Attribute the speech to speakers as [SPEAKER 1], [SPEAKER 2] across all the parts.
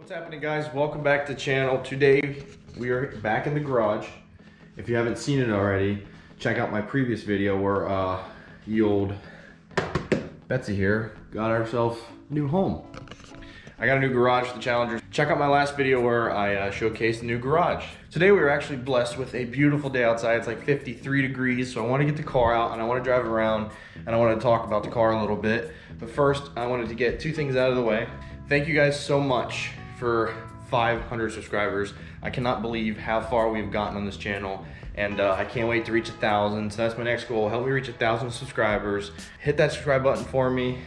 [SPEAKER 1] What's happening, guys? Welcome back to the channel. Today we are back in the garage. If you haven't seen it already, check out my previous video where ye old Betsy here got herself a new home. I got a new garage for the Challengers. Check out my last video where I showcased the new garage. Today we were actually blessed with a beautiful day outside. It's like 53 degrees, so I want to get the car out and I want to drive around and I want to talk about the car a little bit. But first, I wanted to get two things out of the way. Thank you guys so much for 500 subscribers. I cannot believe how far we've gotten on this channel, and I can't wait to reach 1,000. So that's my next goal. Help me reach 1,000 subscribers. Hit that subscribe button for me.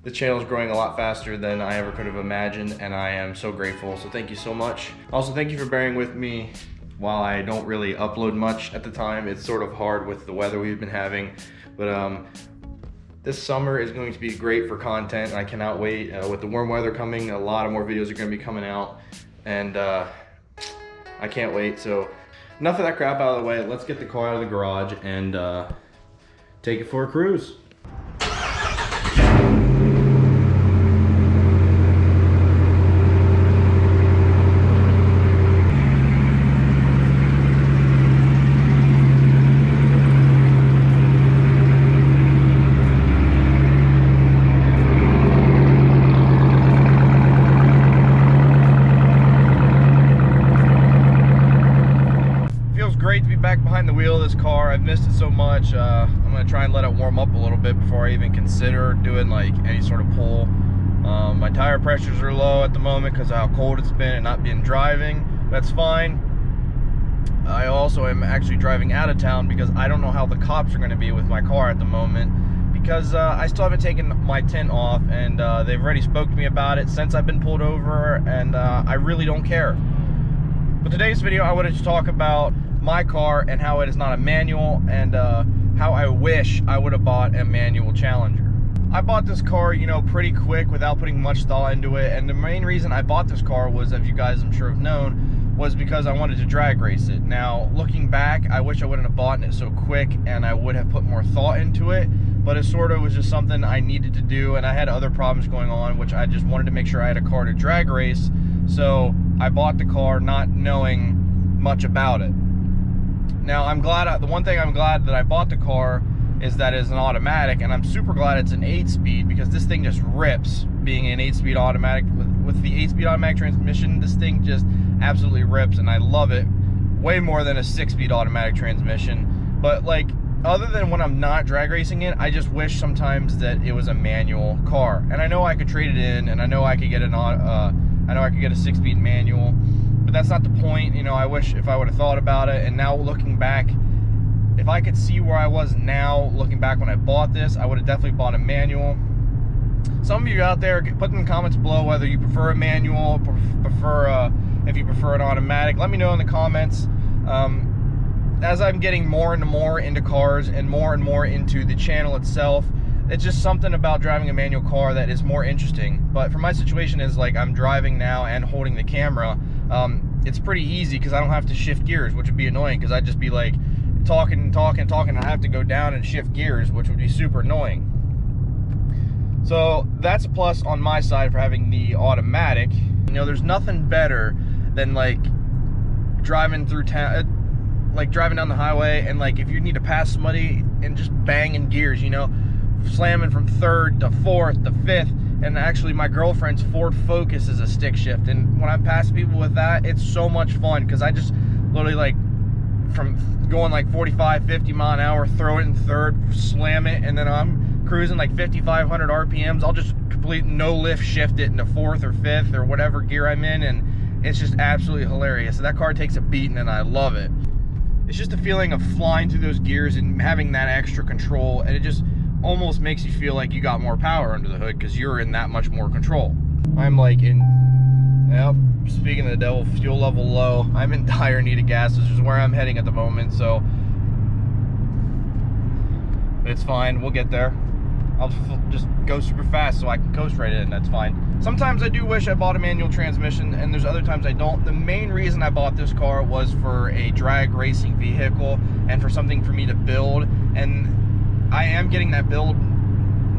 [SPEAKER 1] The channel is growing a lot faster than I ever could have imagined, and I am so grateful. So thank you so much. Also, thank you for bearing with me while I don't really upload much at the time. It's sort of hard with the weather we've been having, but this summer is going to be great for content, and I cannot wait. With the warm weather coming, a lot of more videos are going to be coming out, and I can't wait. So enough of that crap out of the way. Let's get the car out of the garage and take it for a cruise. Great to be back behind the wheel of this car. I've missed it so much. I'm gonna try and let it warm up a little bit before I even consider doing like any sort of pull. My tire pressures are low at the moment because of how cold it's been and not being driving. That's fine. I also am actually driving out of town because I don't know how the cops are going to be with my car at the moment, because I still haven't taken my tint off, and they've already spoke to me about it since I've been pulled over, and I really don't care. But today's video, I wanted to talk about my car and how it is not a manual, and how I wish I would have bought a manual Challenger. I bought this car, you know, pretty quick without putting much thought into it, and the main reason I bought this car was, as you guys I'm sure have known, was because I wanted to drag race it. Now, looking back, I wish I wouldn't have bought it so quick and I would have put more thought into it, but it sort of was just something I needed to do, and I had other problems going on, which I just wanted to make sure I had a car to drag race, so I bought the car not knowing much about it. Now, I'm glad, the one thing I'm glad that I bought the car is that it's an automatic, and I'm super glad it's an 8-speed, because this thing just rips being an 8-speed automatic. With the 8-speed automatic transmission, this thing just absolutely rips, and I love it way more than a 6-speed automatic transmission. But like, other than when I'm not drag racing it, I just wish sometimes that it was a manual car. And I know I could trade it in, and I know I could get a 6-speed manual. But that's not the point. You know, I wish if I would have thought about it. And now looking back, if I could see where I was now, looking back when I bought this, I would have definitely bought a manual. Some of you out there, put in the comments below whether you prefer a manual, if you prefer an automatic. Let me know in the comments. As I'm getting more and more into cars and more into the channel itself, it's just something about driving a manual car that is more interesting. But for my situation is like, I'm driving now and holding the camera. It's pretty easy because I don't have to shift gears, which would be annoying because I'd just be like talking and I have to go down and shift gears, which would be super annoying. So that's a plus on my side for having the automatic. You know, there's nothing better than like driving through town, like driving down the highway, and like if you need to pass somebody and just banging gears, you know, slamming from 3rd to 4th to 5th. And actually, my girlfriend's Ford Focus is a stick shift, and when I pass people with that, it's so much fun because I just literally, like, from going like 45, 50 mile an hour, throw it in 3rd, slam it, and then I'm cruising like 5,500 RPMs. I'll just complete no lift shift it into 4th or 5th or whatever gear I'm in, and it's just absolutely hilarious. So that car takes a beating, and I love it. It's just a feeling of flying through those gears and having that extra control, and it just almost makes you feel like you got more power under the hood because you're in that much more control. I'm like speaking of the devil, fuel level low. I'm in dire need of gas, which is where I'm heading at the moment, so it's fine, we'll get there. I'll just go super fast so I can coast right in, that's fine. Sometimes I do wish I bought a manual transmission, and there's other times I don't. The main reason I bought this car was for a drag racing vehicle and for something for me to build, and I am getting that build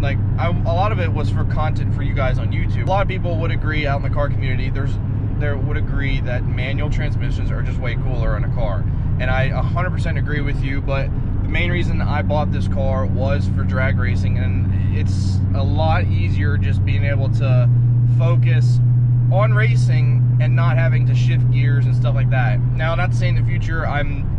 [SPEAKER 1] like a lot of it was for content for you guys on YouTube. A lot of people would agree out in the car community, there's out there would agree that manual transmissions are just way cooler in a car. And I 100% agree with you, but the main reason I bought this car was for drag racing, and it's a lot easier just being able to focus on racing and not having to shift gears and stuff like that. Now, not to say in the future I'm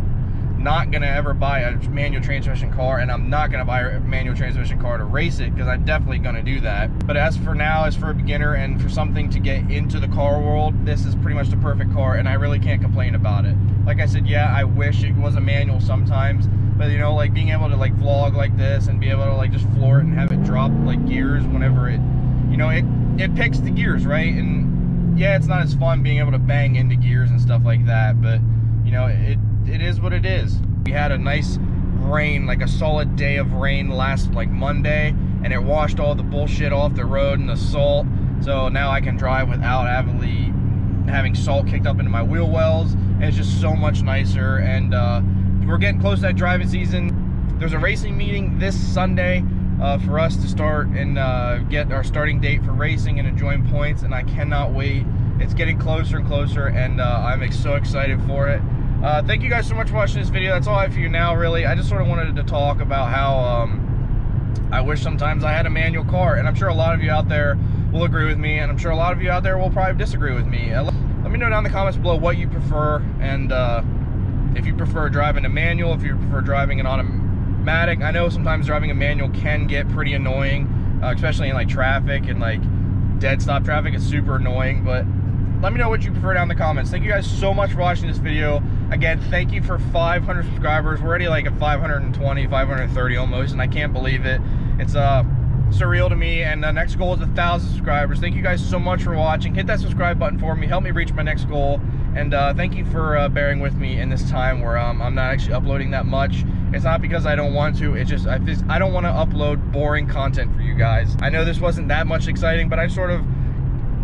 [SPEAKER 1] not gonna ever buy a manual transmission car, and I'm not gonna buy a manual transmission car to race it, because I'm definitely gonna do that. But as for now, as for a beginner and for something to get into the car world, this is pretty much the perfect car, and I really can't complain about it. Like I said, yeah, I wish it was a manual sometimes, but you know, like being able to like vlog like this and be able to like just floor it and have it drop like gears whenever it, you know, it picks the gears, right? And yeah, it's not as fun being able to bang into gears and stuff like that, but you know, it is what it is. We had a nice rain, like a solid day of rain last like Monday, and it washed all the bullshit off the road and the salt. So now I can drive without having salt kicked up into my wheel wells. And it's just so much nicer. And we're getting close to that driving season. There's a racing meeting this Sunday for us to start and get our starting date for racing and enjoying points, and I cannot wait. It's getting closer and closer, and I'm so excited for it. Thank you guys so much for watching this video. That's all I have for you now, really. I just sort of wanted to talk about how I wish sometimes I had a manual car, and I'm sure a lot of you out there will agree with me, and I'm sure a lot of you out there will probably disagree with me. Let me know down in the comments below what you prefer, and if you prefer driving a manual, if you prefer driving an automatic. I know sometimes driving a manual can get pretty annoying, especially in like traffic and like dead stop traffic. It's super annoying, but let me know what you prefer down in the comments. Thank you guys so much for watching this video. Again, thank you for 500 subscribers. We're already like at 520, 530 almost, and I can't believe it. It's surreal to me, and the next goal is 1,000 subscribers. Thank you guys so much for watching. Hit that subscribe button for me. Help me reach my next goal, and thank you for bearing with me in this time where I'm not actually uploading that much. It's not because I don't want to. It's just I don't want to upload boring content for you guys. I know this wasn't that much exciting, but I sort of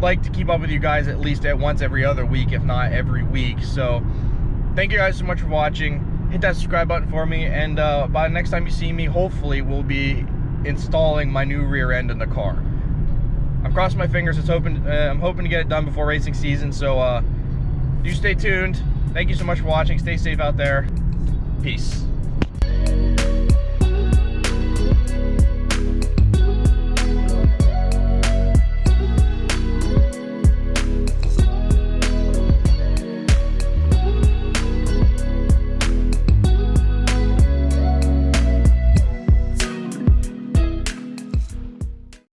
[SPEAKER 1] like to keep up with you guys at least at once every other week, if not every week. So thank you guys so much for watching. Hit that subscribe button for me, and by the next time you see me, hopefully we'll be installing my new rear end in the car. I'm crossing my fingers. I'm hoping to get it done before racing season, so do stay tuned. Thank you so much for watching. Stay safe out there. Peace.